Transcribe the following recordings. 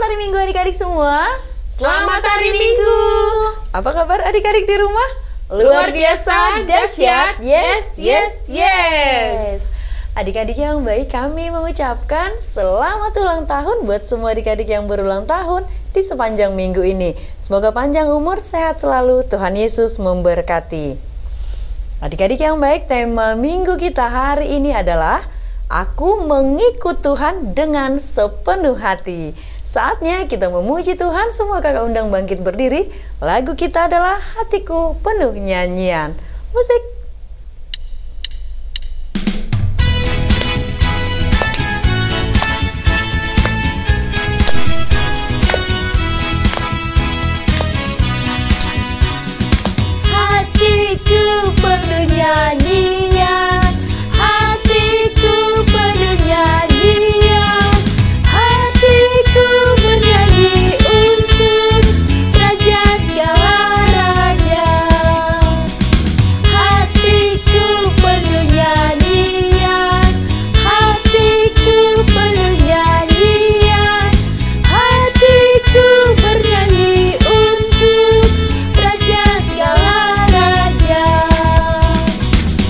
hari Minggu adik-adik semua. Selamat hari Minggu. Apa kabar adik-adik di rumah? Luar biasa, dahsyat, yes, yes, yes. Adik-adik yang baik, kami mengucapkan selamat ulang tahun buat semua adik-adik yang berulang tahun di sepanjang minggu ini. Semoga panjang umur, sehat selalu, Tuhan Yesus memberkati. Adik-adik yang baik, tema minggu kita hari ini adalah Aku mengikut Tuhan dengan sepenuh hati. Saatnya kita memuji Tuhan. Semua kakak undang bangkit berdiri. Lagu kita adalah Hatiku Penuh Nyanyian. Musik. Hatiku penuh nyanyian, hatiku penuh nyanyian, hatiku bernyanyi untuk Raja segala raja. Hatiku penuh nyanyian, hatiku penuh nyanyian, hatiku bernyanyi untuk Raja segala raja.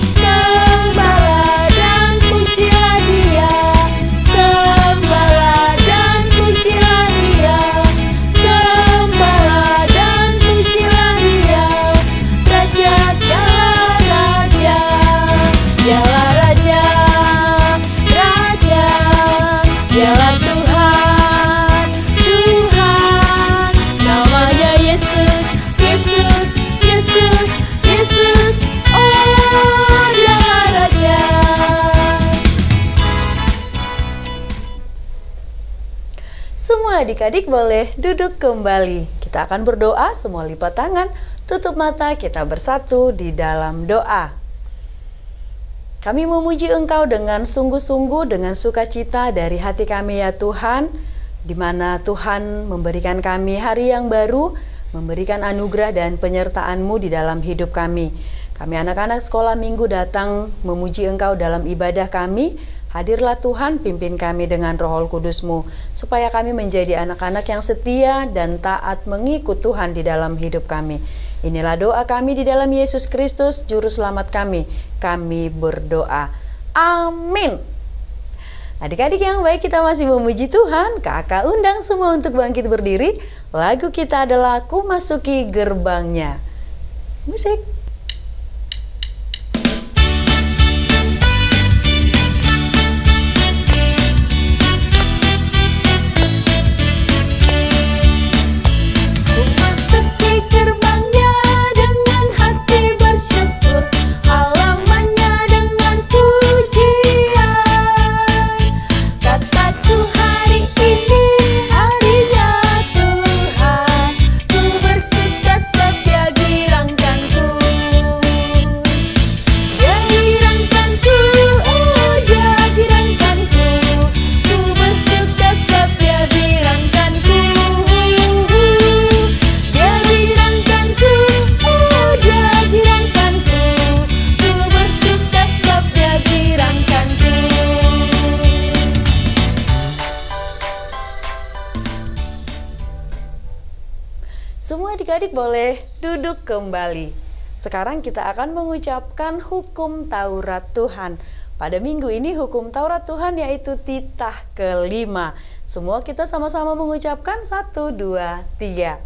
Sembahlah dan pujilah Dia, sembahlah dan pujilah Dia, sembahlah dan pujilah Dia, Raja segala raja. Dialah Raja, Raja, Dialah Tuhan, Tuhan. Namanya Yesus, Yesus, Yesus, Yesus. Oh, Dialah Raja. Semua adik-adik boleh duduk kembali. Kita akan berdoa, semua lipat tangan, tutup mata, kita bersatu di dalam doa. Kami memuji Engkau dengan sungguh-sungguh, dengan sukacita dari hati kami ya Tuhan, di mana Tuhan memberikan kami hari yang baru, memberikan anugerah dan penyertaan-Mu di dalam hidup kami. Kami anak-anak sekolah minggu datang memuji Engkau dalam ibadah kami. Hadirlah Tuhan, pimpin kami dengan Roh Kudus-Mu, supaya kami menjadi anak-anak yang setia dan taat mengikut Tuhan di dalam hidup kami. Inilah doa kami di dalam Yesus Kristus, Juru Selamat kami. Kami berdoa. Amin. Adik-adik yang baik, kita masih memuji Tuhan. Kakak undang semua untuk bangkit berdiri. Lagu kita adalah Ku Masuki Gerbangnya. Musik. Ku masuki gerbangnya dengan hati bersyukur, halamannya dengan pujian. Kataku hari ini harinya Tuhan, ku bersuka sebab Dia girangkanku. Dia girangkanku, oh Dia girangkanku, ku bersuka sebab Dia girangkanku. Dia girangkanku, oh Dia girangkanku, ku bersuka sebab Dia girangkanku. Semua adik-adik boleh duduk kembali. Sekarang kita akan mengucapkan hukum Taurat Tuhan. Pada minggu ini hukum Taurat Tuhan yaitu titah kelima. Semua kita sama-sama mengucapkan 1, 2, 3.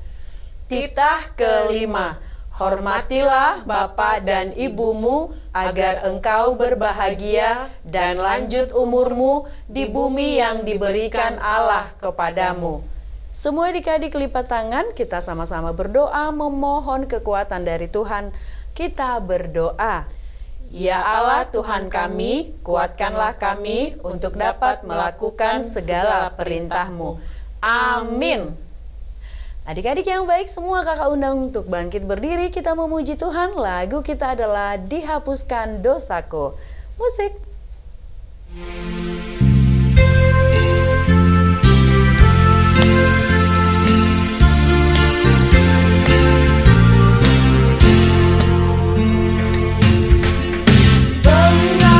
Titah kelima. Hormatilah bapa dan ibumu agar engkau berbahagia dan lanjut umurmu di bumi yang diberikan Allah kepadamu. Semua adik-adik lipat tangan, kita sama-sama berdoa memohon kekuatan dari Tuhan. Kita berdoa. Ya Allah Tuhan kami, kuatkanlah kami untuk dapat melakukan segala perintah-Mu. Amin. Adik-adik yang baik, semua kakak undang untuk bangkit berdiri. Kita memuji Tuhan. Lagu kita adalah Dihapuskan Dosaku. Musik.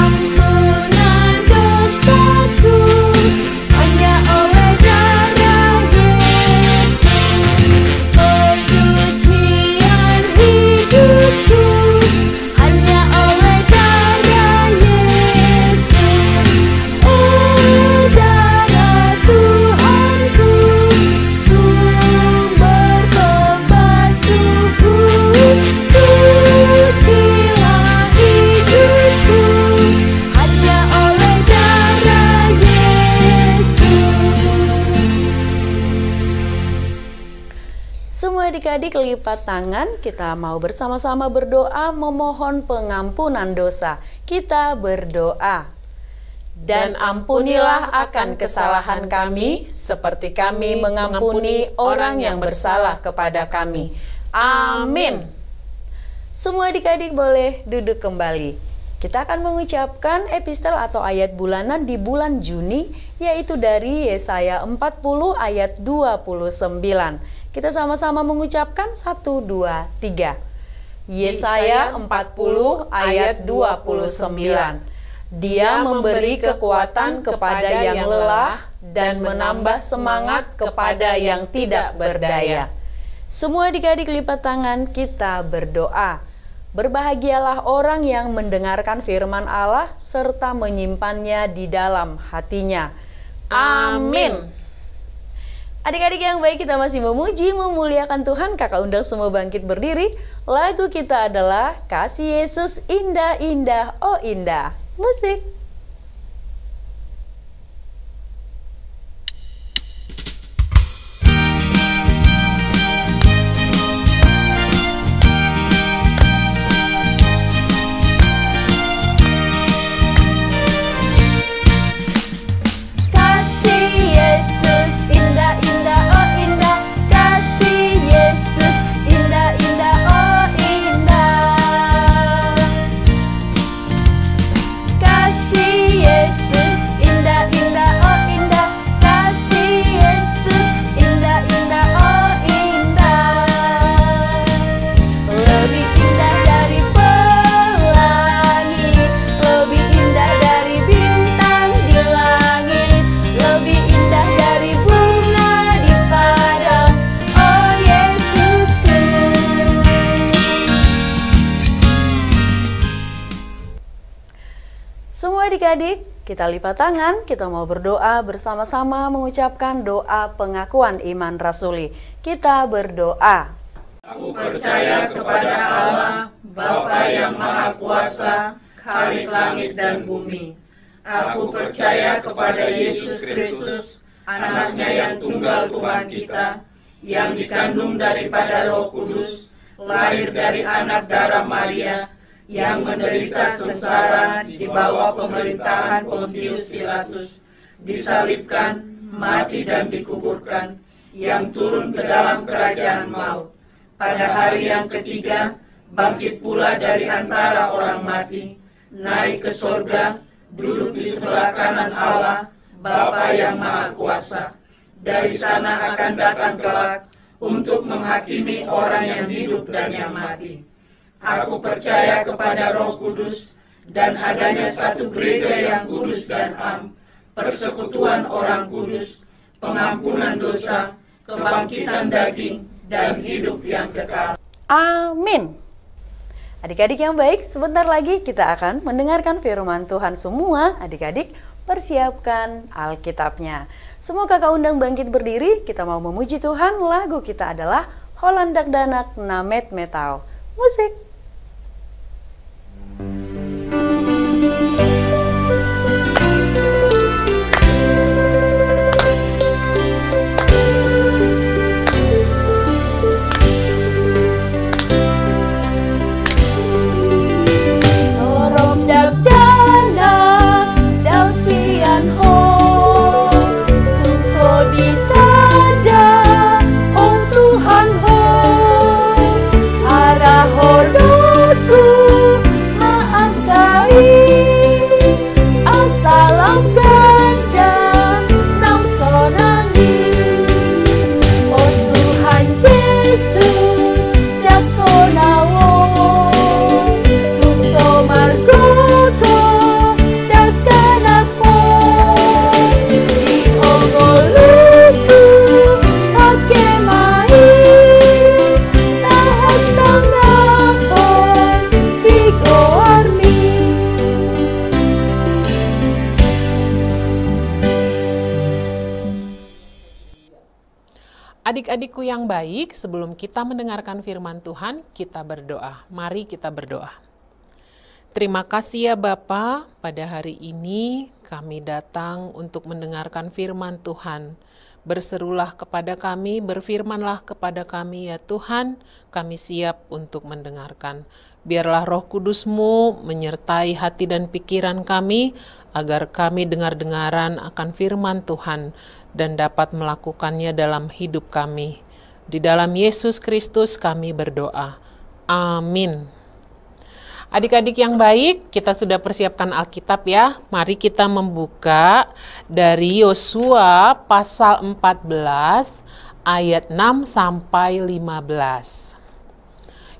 Pengampunan dosaku hanya oleh darah Yesus. adik-adik lipat tangan, kita mau bersama-sama berdoa memohon pengampunan dosa. Kita berdoa. Dan ampunilah akan kesalahan kami, seperti kami mengampuni orang yang bersalah kepada kami. Amin. Semua adik-adik boleh duduk kembali. Kita akan mengucapkan epistel atau ayat bulanan di bulan Juni, yaitu dari Yesaya 40 ayat 29. Kita sama-sama mengucapkan 1, 2, 3. Yesaya 40 ayat 29. Dia memberi kekuatan kepada yang lelah dan menambah semangat kepada yang tidak berdaya. Semua adik-adik lipat tangan, kita berdoa. Berbahagialah orang yang mendengarkan firman Allah serta menyimpannya di dalam hatinya. Amin. Adik-adik yang baik, kita masih memuji, memuliakan Tuhan. Kakak undang semua bangkit berdiri. Lagu kita adalah Kasih Yesus Indah Indah, Oh Indah. Musik. Semua adik-adik, kita lipat tangan, kita mau berdoa bersama-sama mengucapkan doa pengakuan iman rasuli. Kita berdoa. Aku percaya kepada Allah, Bapa yang Maha Kuasa, Khalik langit dan bumi. Aku percaya kepada Yesus Kristus, anaknya yang tunggal Tuhan kita, yang dikandung daripada Roh Kudus, lahir dari anak darah Maria, yang menderita sengsara di bawah pemerintahan Pontius Pilatus, disalibkan, mati dan dikuburkan, yang turun ke dalam kerajaan maut. Pada hari yang ketiga, bangkit pula dari antara orang mati, naik ke sorga, duduk di sebelah kanan Allah, Bapa yang Maha Kuasa. Dari sana akan datang kelak untuk menghakimi orang yang hidup dan yang mati. Aku percaya kepada Roh Kudus dan adanya satu gereja yang kudus dan am, persekutuan orang kudus, pengampunan dosa, kebangkitan daging, dan hidup yang kekal. Amin. Adik-adik yang baik, sebentar lagi kita akan mendengarkan firman Tuhan. Semua adik-adik persiapkan Alkitabnya. Semua kakak undang bangkit berdiri, kita mau memuji Tuhan. Lagu kita adalah Holandak Danak Namet Metau. Musik. Adik-adikku yang baik, sebelum kita mendengarkan firman Tuhan, kita berdoa. Mari kita berdoa. Terima kasih ya Bapa, pada hari ini kami datang untuk mendengarkan firman Tuhan. Berserulah kepada kami, berfirmanlah kepada kami ya Tuhan, kami siap untuk mendengarkan. Biarlah Roh Kudus-Mu menyertai hati dan pikiran kami, agar kami dengar-dengaran akan firman Tuhan dan dapat melakukannya dalam hidup kami. Di dalam Yesus Kristus kami berdoa. Amin. Adik-adik yang baik, kita sudah persiapkan Alkitab ya. Mari kita membuka dari Yosua pasal 14 ayat 6 sampai 15.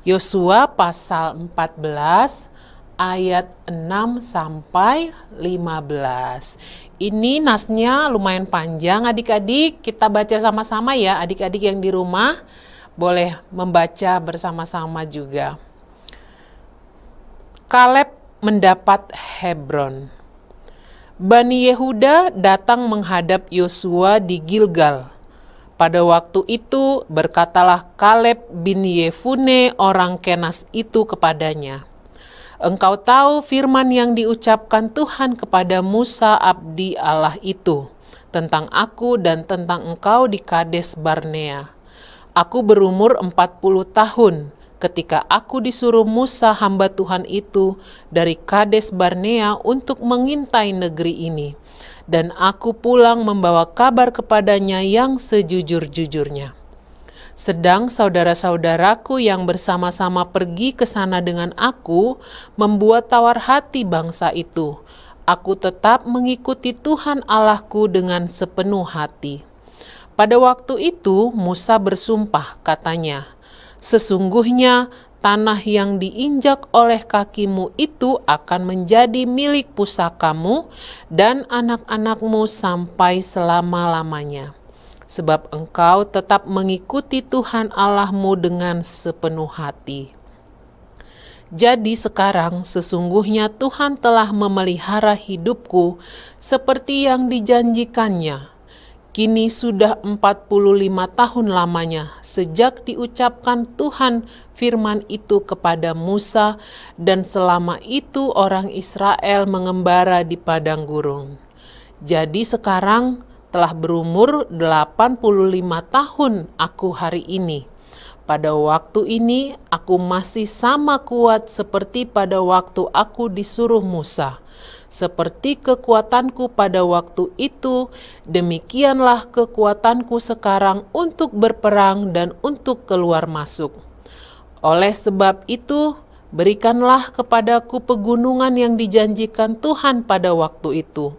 Yosua pasal 14 ayat 6 sampai 15. Ini nasnya lumayan panjang adik-adik. Kita baca sama-sama ya. Adik-adik yang di rumah boleh membaca bersama-sama juga. Kaleb mendapat Hebron. Bani Yehuda datang menghadap Yosua di Gilgal. Pada waktu itu berkatalah Kaleb bin Yefune orang Kenas itu kepadanya, "Engkau tahu firman yang diucapkan Tuhan kepada Musa abdi Allah itu, tentang aku dan tentang engkau di Kades Barnea. Aku berumur 40 tahun, ketika aku disuruh Musa hamba Tuhan itu dari Kades Barnea untuk mengintai negeri ini. Dan aku pulang membawa kabar kepadanya yang sejujur-jujurnya. Sedang saudara-saudaraku yang bersama-sama pergi ke sana dengan aku membuat tawar hati bangsa itu. Aku tetap mengikuti Tuhan Allahku dengan sepenuh hati." Pada waktu itu Musa bersumpah, katanya, "Sesungguhnya tanah yang diinjak oleh kakimu itu akan menjadi milik pusakamu dan anak-anakmu sampai selama-lamanya. Sebab engkau tetap mengikuti Tuhan Allahmu dengan sepenuh hati. Jadi sekarang sesungguhnya Tuhan telah memelihara hidupku seperti yang dijanjikannya. Kini sudah 45 tahun lamanya sejak diucapkan Tuhan firman itu kepada Musa, dan selama itu orang Israel mengembara di padang gurun. Jadi sekarang telah berumur 85 tahun aku hari ini. Pada waktu ini aku masih sama kuat seperti pada waktu aku disuruh Musa. Seperti kekuatanku pada waktu itu, demikianlah kekuatanku sekarang untuk berperang dan untuk keluar masuk. Oleh sebab itu, berikanlah kepadaku pegunungan yang dijanjikan Tuhan pada waktu itu.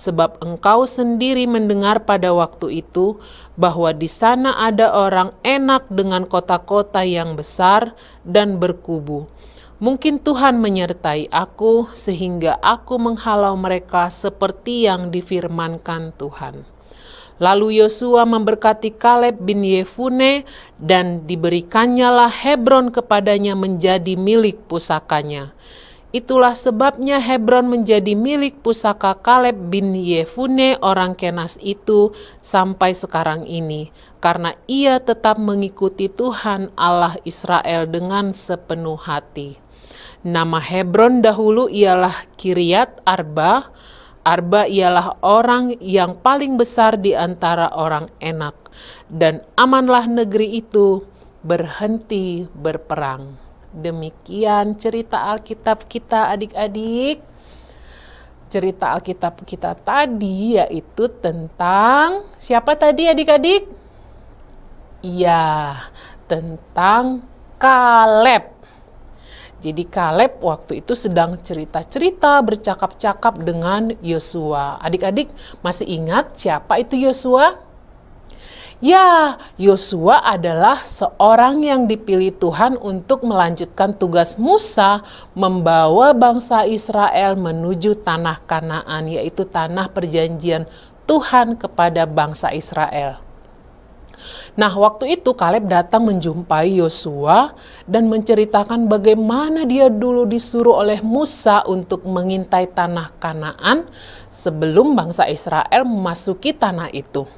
Sebab engkau sendiri mendengar pada waktu itu bahwa di sana ada orang Enak dengan kota-kota yang besar dan berkubu. Mungkin Tuhan menyertai aku sehingga aku menghalau mereka seperti yang difirmankan Tuhan." Lalu Yosua memberkati Kaleb bin Yefune, dan diberikannya Hebron kepadanya menjadi milik pusakanya. Itulah sebabnya Hebron menjadi milik pusaka Kaleb bin Yefune orang Kenas itu sampai sekarang ini, karena ia tetap mengikuti Tuhan Allah Israel dengan sepenuh hati. Nama Hebron dahulu ialah Kiryat Arba. Arba ialah orang yang paling besar di antara orang Enak, dan amanlah negeri itu berhenti berperang. Demikian cerita Alkitab kita adik-adik. Cerita Alkitab kita tadi yaitu tentang siapa tadi adik-adik? Iya, tentang Kaleb. Jadi Kaleb waktu itu sedang cerita-cerita, bercakap-cakap dengan Yosua. Adik-adik masih ingat siapa itu Yosua? Ya, Yosua adalah seorang yang dipilih Tuhan untuk melanjutkan tugas Musa membawa bangsa Israel menuju tanah Kanaan, yaitu tanah perjanjian Tuhan kepada bangsa Israel. Nah, waktu itu Kaleb datang menjumpai Yosua dan menceritakan bagaimana dia dulu disuruh oleh Musa untuk mengintai tanah Kanaan sebelum bangsa Israel memasuki tanah itu.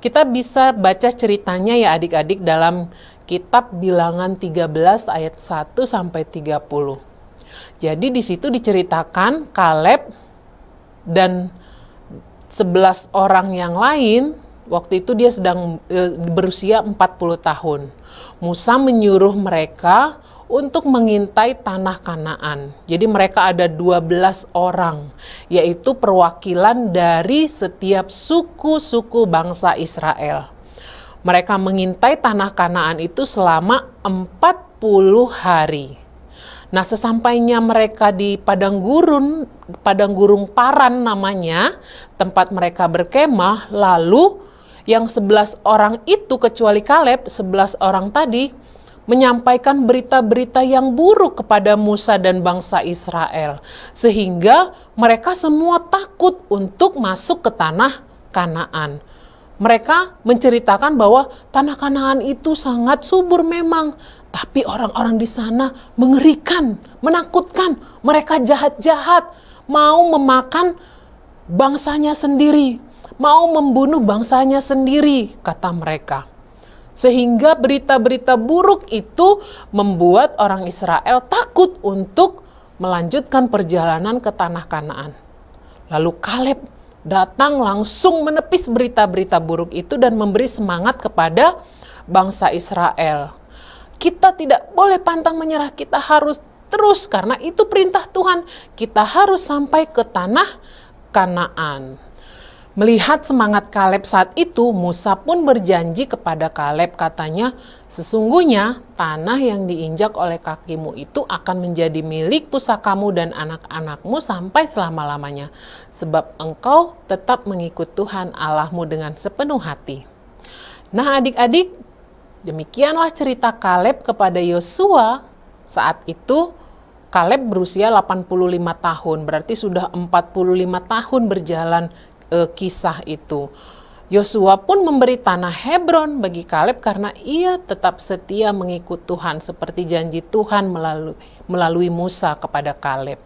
Kita bisa baca ceritanya ya adik-adik dalam kitab Bilangan 13 ayat 1 sampai 30. Jadi di situ diceritakan Kaleb dan 11 orang yang lain, waktu itu dia sedang berusia 40 tahun. Musa menyuruh mereka untuk mengintai tanah Kanaan. Jadi mereka ada 12 orang, yaitu perwakilan dari setiap suku-suku bangsa Israel. Mereka mengintai tanah Kanaan itu selama 40 hari. Nah, sesampainya mereka di padang gurung Paran namanya, tempat mereka berkemah, lalu yang 11 orang itu, kecuali Kaleb, 11 orang tadi, menyampaikan berita-berita yang buruk kepada Musa dan bangsa Israel. Sehingga mereka semua takut untuk masuk ke tanah Kanaan. Mereka menceritakan bahwa tanah Kanaan itu sangat subur memang, tapi orang-orang di sana mengerikan, menakutkan. Mereka jahat-jahat, mau memakan bangsanya sendiri, mau membunuh bangsanya sendiri, kata mereka. Sehingga berita-berita buruk itu membuat orang Israel takut untuk melanjutkan perjalanan ke tanah Kanaan. Lalu Kaleb datang langsung menepis berita-berita buruk itu dan memberi semangat kepada bangsa Israel. Kita tidak boleh pantang menyerah, kita harus terus karena itu perintah Tuhan. Kita harus sampai ke tanah Kanaan. Melihat semangat Kaleb saat itu, Musa pun berjanji kepada Kaleb, katanya, sesungguhnya tanah yang diinjak oleh kakimu itu akan menjadi milik pusakamu dan anak-anakmu sampai selama-lamanya, sebab engkau tetap mengikut Tuhan Allahmu dengan sepenuh hati. Nah adik-adik, demikianlah cerita Kaleb kepada Yosua. Saat itu Kaleb berusia 85 tahun, berarti sudah 45 tahun berjalan kisah itu. Yosua pun memberi tanah Hebron bagi Kaleb karena ia tetap setia mengikut Tuhan seperti janji Tuhan melalui Musa kepada Kaleb.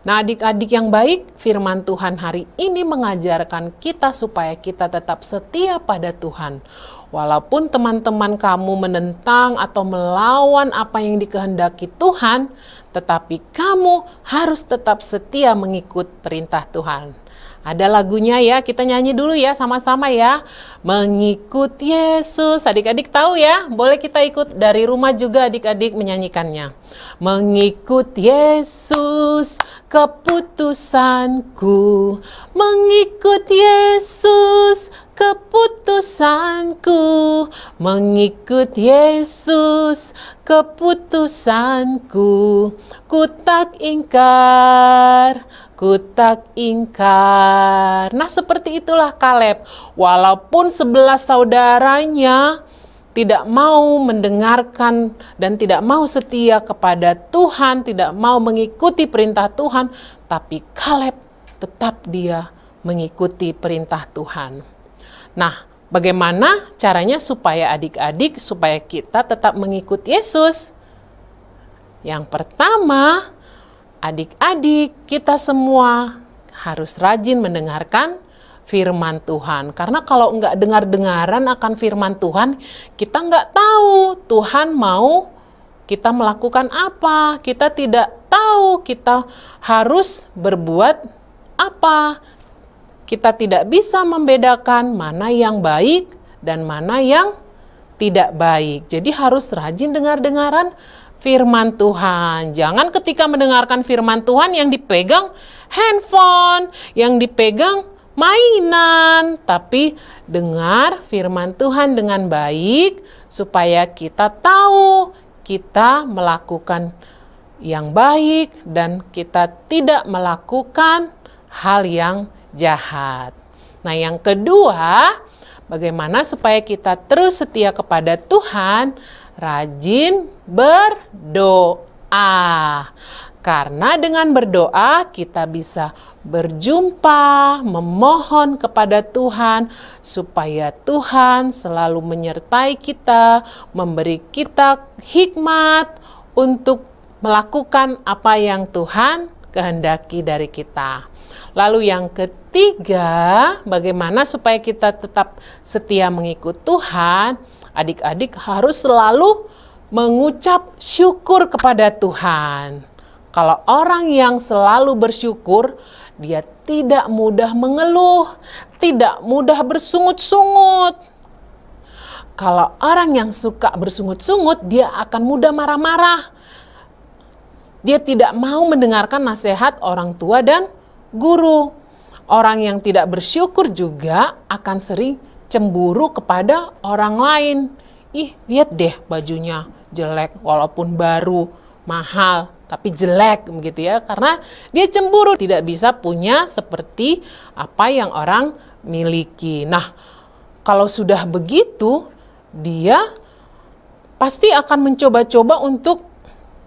Nah adik-adik yang baik, firman Tuhan hari ini mengajarkan kita supaya kita tetap setia pada Tuhan. Walaupun teman-teman kamu menentang atau melawan apa yang dikehendaki Tuhan, tetapi kamu harus tetap setia mengikut perintah Tuhan. Ada lagunya ya, kita nyanyi dulu ya sama-sama ya. Mengikut Yesus, adik-adik tahu ya, boleh kita ikut dari rumah juga adik-adik menyanyikannya. Mengikut Yesus, keputusanku. Mengikut Yesus, keputusanku. Mengikut Yesus, keputusanku. Ku tak ingkar, ku tak ingkar. Nah seperti itulah Kaleb. Walaupun 11 saudaranya tidak mau mendengarkan dan tidak mau setia kepada Tuhan, tidak mau mengikuti perintah Tuhan, tapi Kaleb tetap dia mengikuti perintah Tuhan. Nah, bagaimana caranya supaya adik-adik, supaya kita tetap mengikuti Yesus? Yang pertama, adik-adik kita semua harus rajin mendengarkan firman Tuhan. Karena kalau nggak dengar-dengaran akan firman Tuhan, kita nggak tahu Tuhan mau kita melakukan apa. Kita tidak tahu kita harus berbuat apa. Kita tidak bisa membedakan mana yang baik dan mana yang tidak baik. Jadi harus rajin dengar-dengaran firman Tuhan. Jangan ketika mendengarkan firman Tuhan yang dipegang handphone, yang dipegang mainan, tapi dengar firman Tuhan dengan baik supaya kita tahu kita melakukan yang baik dan kita tidak melakukan hal yang jahat. Nah, yang kedua, bagaimana supaya kita terus setia kepada Tuhan? Rajin berdoa. Karena dengan berdoa kita bisa berjumpa, memohon kepada Tuhan supaya Tuhan selalu menyertai kita, memberi kita hikmat untuk melakukan apa yang Tuhan kehendaki dari kita. Lalu yang ketiga, bagaimana supaya kita tetap setia mengikut Tuhan? Adik-adik harus selalu mengucap syukur kepada Tuhan. Kalau orang yang selalu bersyukur, dia tidak mudah mengeluh, tidak mudah bersungut-sungut. Kalau orang yang suka bersungut-sungut, dia akan mudah marah-marah. Dia tidak mau mendengarkan nasihat orang tua dan guru. Orang yang tidak bersyukur juga akan sering cemburu kepada orang lain. Ih, lihat deh bajunya jelek, walaupun baru, mahal, tapi jelek begitu ya. Karena dia cemburu, tidak bisa punya seperti apa yang orang miliki. Nah, kalau sudah begitu, dia pasti akan mencoba-coba untuk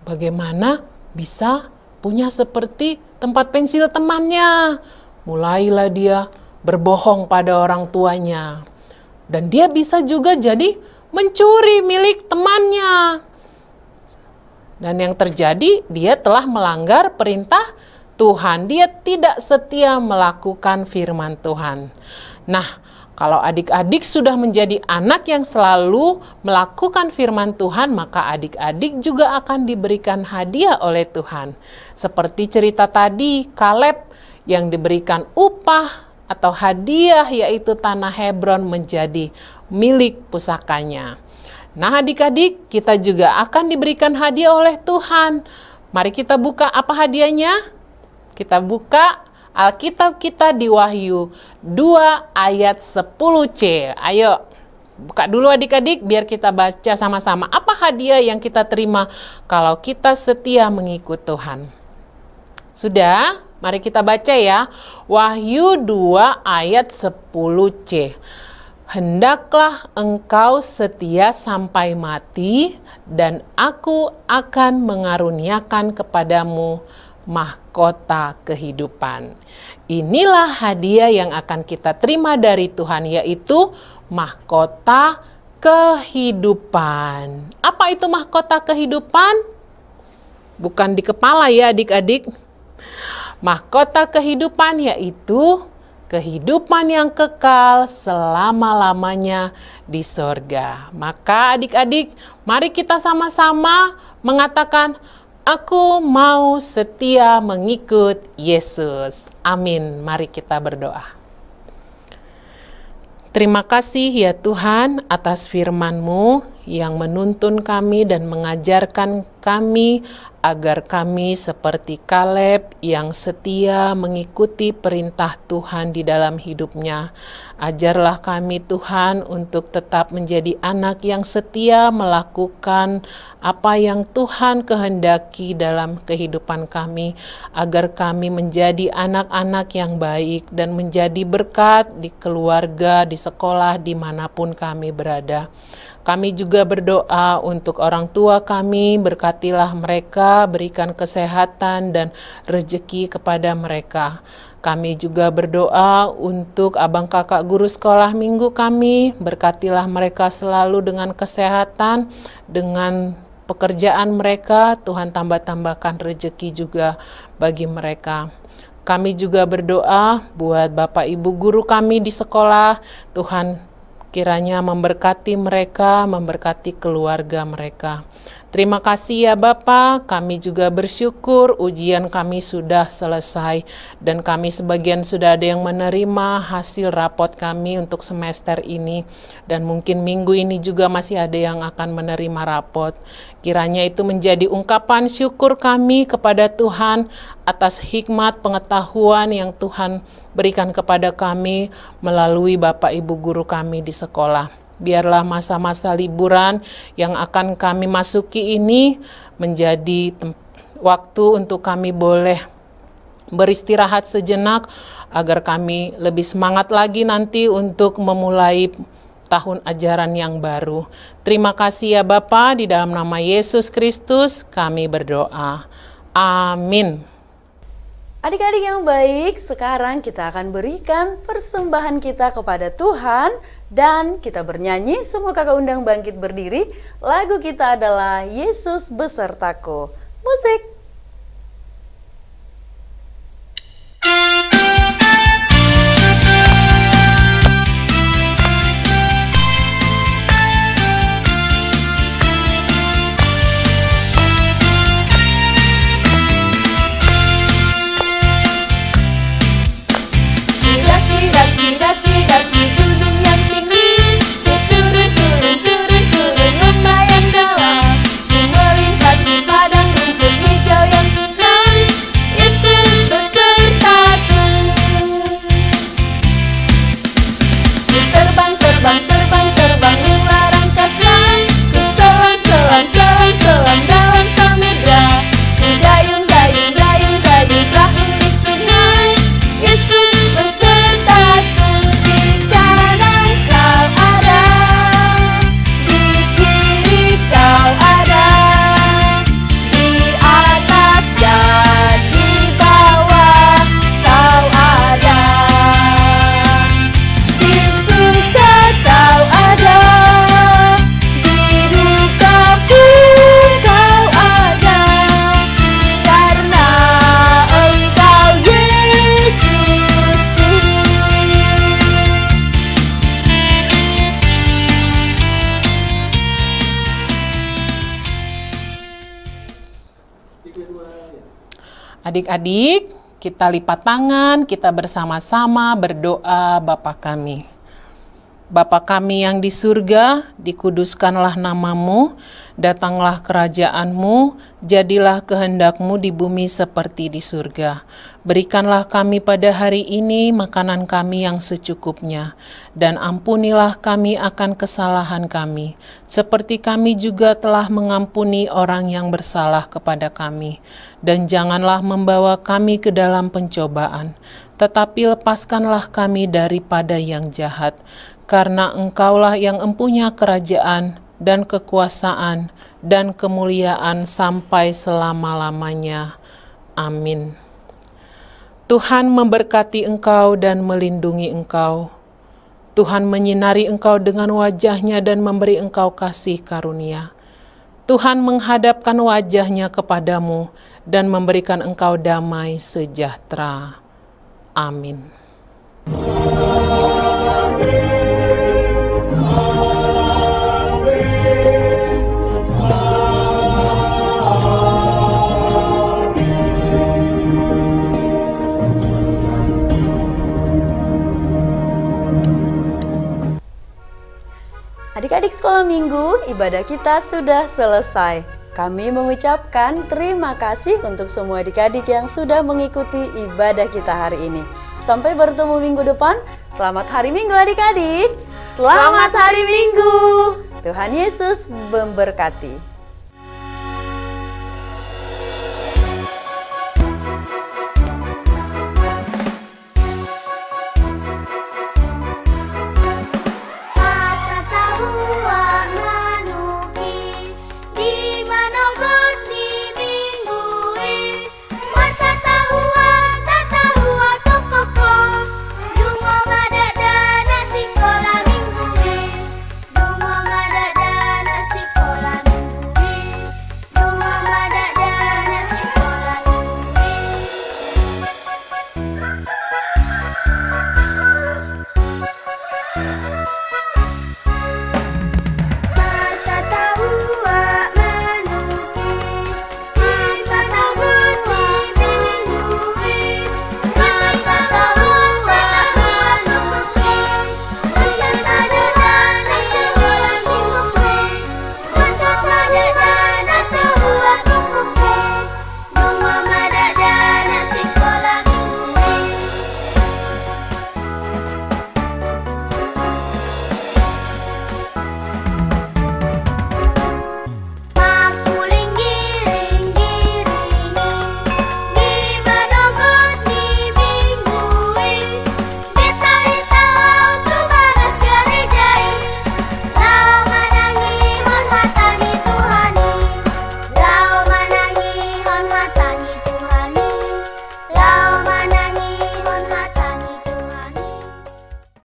bagaimana bisa punya seperti tempat pensil temannya. Mulailah dia berbohong pada orang tuanya. Dan dia bisa juga jadi mencuri milik temannya. Dan yang terjadi, dia telah melanggar perintah Tuhan. Dia tidak setia melakukan firman Tuhan. Nah, kalau adik-adik sudah menjadi anak yang selalu melakukan firman Tuhan, maka adik-adik juga akan diberikan hadiah oleh Tuhan. Seperti cerita tadi, Kaleb yang diberikan upah atau hadiah, yaitu tanah Hebron menjadi milik pusakanya. Nah, adik-adik, kita juga akan diberikan hadiah oleh Tuhan. Mari kita buka apa hadiahnya? Kita buka Alkitab kita di Wahyu 2 ayat 10c. Ayo, buka dulu adik-adik biar kita baca sama-sama. Apa hadiah yang kita terima kalau kita setia mengikut Tuhan? Sudah? Mari kita baca ya. Wahyu 2 ayat 10c. Hendaklah engkau setia sampai mati, dan aku akan mengaruniakan kepadamu mahkota kehidupan. Inilah hadiah yang akan kita terima dari Tuhan, yaitu mahkota kehidupan. Apa itu mahkota kehidupan? Bukan di kepala ya adik-adik. Mahkota kehidupan yaitu kehidupan yang kekal selama-lamanya di sorga. Maka adik-adik, mari kita sama-sama mengatakan, aku mau setia mengikut Yesus. Amin. Mari kita berdoa. Terima kasih ya Tuhan atas firman-Mu yang menuntun kami dan mengajarkan kami agar kami seperti Kaleb yang setia mengikuti perintah Tuhan di dalam hidupnya. Ajarlah kami Tuhan untuk tetap menjadi anak yang setia melakukan apa yang Tuhan kehendaki dalam kehidupan kami, agar kami menjadi anak-anak yang baik dan menjadi berkat di keluarga, di sekolah, dimanapun kami berada. Kami juga berdoa untuk orang tua kami, berkatilah mereka, berikan kesehatan dan rezeki kepada mereka. Kami juga berdoa untuk abang kakak guru sekolah minggu kami, berkatilah mereka selalu dengan kesehatan, dengan pekerjaan mereka, Tuhan tambah-tambahkan rezeki juga bagi mereka. Kami juga berdoa buat Bapak Ibu guru kami di sekolah, Tuhan kiranya memberkati mereka, memberkati keluarga mereka. Terima kasih ya Bapa, kami juga bersyukur ujian kami sudah selesai dan kami sebagian sudah ada yang menerima hasil rapot kami untuk semester ini dan mungkin minggu ini juga masih ada yang akan menerima rapot. Kiranya itu menjadi ungkapan syukur kami kepada Tuhan atas hikmat pengetahuan yang Tuhan berikan kepada kami melalui Bapak Ibu guru kami di sekolah. Biarlah masa-masa liburan yang akan kami masuki ini menjadi waktu untuk kami boleh beristirahat sejenak agar kami lebih semangat lagi nanti untuk memulai tahun ajaran yang baru. Terima kasih ya Bapa, di dalam nama Yesus Kristus kami berdoa. Amin. Adik-adik yang baik, sekarang kita akan berikan persembahan kita kepada Tuhan dan kita bernyanyi. Semua kakak undang bangkit berdiri. Lagu kita adalah Yesus Besertaku. Musik. Adik-adik, kita lipat tangan, kita bersama-sama berdoa Bapa kami. Bapa kami yang di surga, dikuduskanlah namamu, datanglah kerajaanmu, jadilah kehendakmu di bumi seperti di surga. Berikanlah kami pada hari ini makanan kami yang secukupnya, dan ampunilah kami akan kesalahan kami, seperti kami juga telah mengampuni orang yang bersalah kepada kami. Dan janganlah membawa kami ke dalam pencobaan, tetapi lepaskanlah kami daripada yang jahat. Karena Engkaulah yang empunya kerajaan dan kekuasaan dan kemuliaan sampai selama-lamanya. Amin. Tuhan memberkati engkau dan melindungi engkau. Tuhan menyinari engkau dengan wajah-Nya dan memberi engkau kasih karunia. Tuhan menghadapkan wajah-Nya kepadamu dan memberikan engkau damai sejahtera. Amin. Adik-adik sekolah minggu, ibadah kita sudah selesai. Kami mengucapkan terima kasih untuk semua adik-adik yang sudah mengikuti ibadah kita hari ini. Sampai bertemu minggu depan. Selamat hari Minggu adik-adik. Selamat hari Minggu. Tuhan Yesus memberkati.